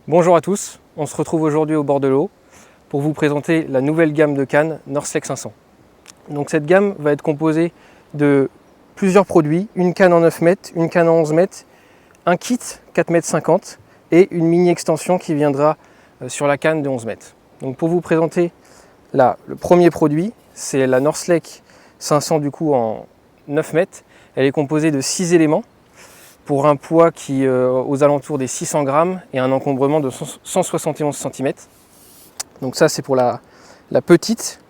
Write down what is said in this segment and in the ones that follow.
Bonjour à tous, on se retrouve aujourd'hui au bord de l'eau pour vous présenter la nouvelle gamme de cannes Northlex 500. Donc cette gamme va être composée de plusieurs produits, une canne en 9 mètres, une canne en 11 mètres, un kit 4,50 m et une mini extension qui viendra sur la canne de 11 mètres. Donc pour vous présenter là, le premier produit, c'est la Northlex 500 du coup en 9 mètres. Elle est composée de 6 éléments pour un poids qui aux alentours des 600 grammes et un encombrement de 171 cm. Donc ça c'est pour la petite.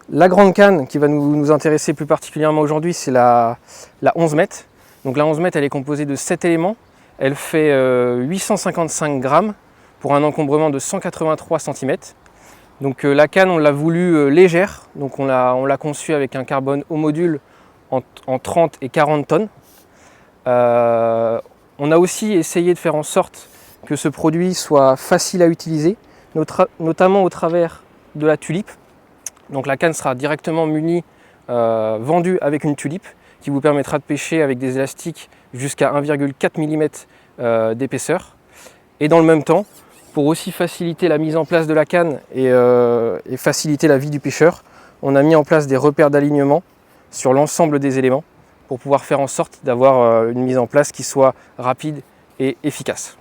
La grande canne qui va nous intéresser plus particulièrement aujourd'hui, c'est la 11 mètres. Donc la 11 mètres, elle est composée de 7 éléments. Elle fait 855 grammes pour un encombrement de 183 cm. Donc la canne, on l'a voulu légère. Donc on l'a conçue avec un carbone haut module en 30 et 40 tonnes. On a aussi essayé de faire en sorte que ce produit soit facile à utiliser, notamment au travers de la tulipe. Donc la canne sera directement munie, vendue avec une tulipe qui vous permettra de pêcher avec des élastiques jusqu'à 1,4 mm d'épaisseur. Et dans le même temps, pour aussi faciliter la mise en place de la canne et faciliter la vie du pêcheur, on a mis en place des repères d'alignement sur l'ensemble des éléments pour pouvoir faire en sorte d'avoir une mise en place qui soit rapide et efficace.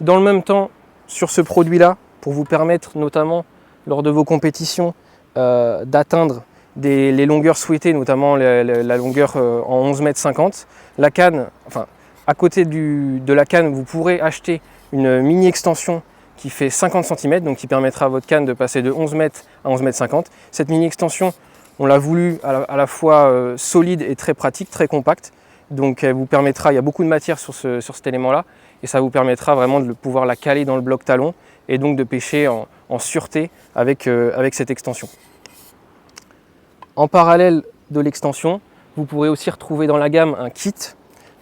Dans le même temps, sur ce produit-là, pour vous permettre notamment lors de vos compétitions d'atteindre les longueurs souhaitées, notamment la longueur en 11,50 m, la canne, enfin à côté de la canne, vous pourrez acheter une mini extension qui fait 50 cm, donc qui permettra à votre canne de passer de 11 m à 11,50 m. Cette mini extension, on l'a voulu à la fois solide et très pratique, très compacte. Donc elle vous permettra, il y a beaucoup de matière sur cet élément-là, et ça vous permettra vraiment de pouvoir la caler dans le bloc talon et donc de pêcher en sûreté avec cette extension. En parallèle de l'extension, vous pourrez aussi retrouver dans la gamme un kit.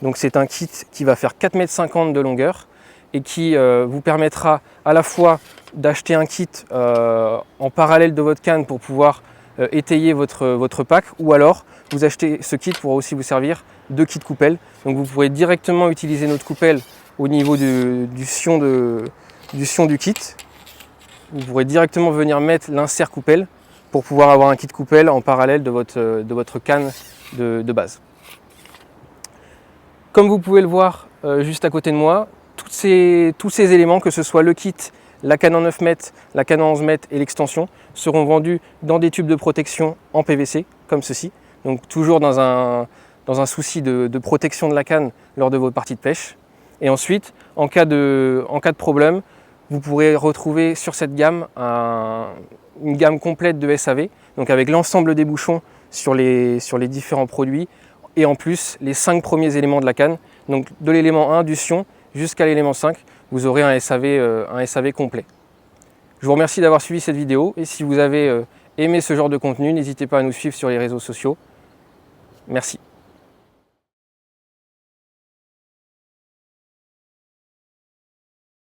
Donc c'est un kit qui va faire 4,50 m de longueur et qui vous permettra à la fois d'acheter un kit en parallèle de votre canne pour pouvoir étayer votre pack, ou alors vous achetez ce kit pour aussi vous servir de kit coupelle. Donc vous pourrez directement utiliser notre coupelle au niveau du sion du kit. Vous pourrez directement venir mettre l'insert coupelle pour pouvoir avoir un kit coupelle en parallèle de votre canne de base. Comme vous pouvez le voir juste à côté de moi, tous ces éléments, que ce soit le kit, la canne en 9 mètres, la canne en 11 mètres et l'extension, seront vendus dans des tubes de protection en PVC, comme ceci. Donc toujours dans un souci de protection de la canne lors de vos parties de pêche. Et ensuite, en cas de problème, vous pourrez retrouver sur cette gamme une gamme complète de SAV, donc avec l'ensemble des bouchons sur les différents produits, et en plus les 5 premiers éléments de la canne, donc de l'élément 1 du sion jusqu'à l'élément 5, vous aurez un SAV complet. Je vous remercie d'avoir suivi cette vidéo, et si vous avez aimé ce genre de contenu, n'hésitez pas à nous suivre sur les réseaux sociaux. Merci.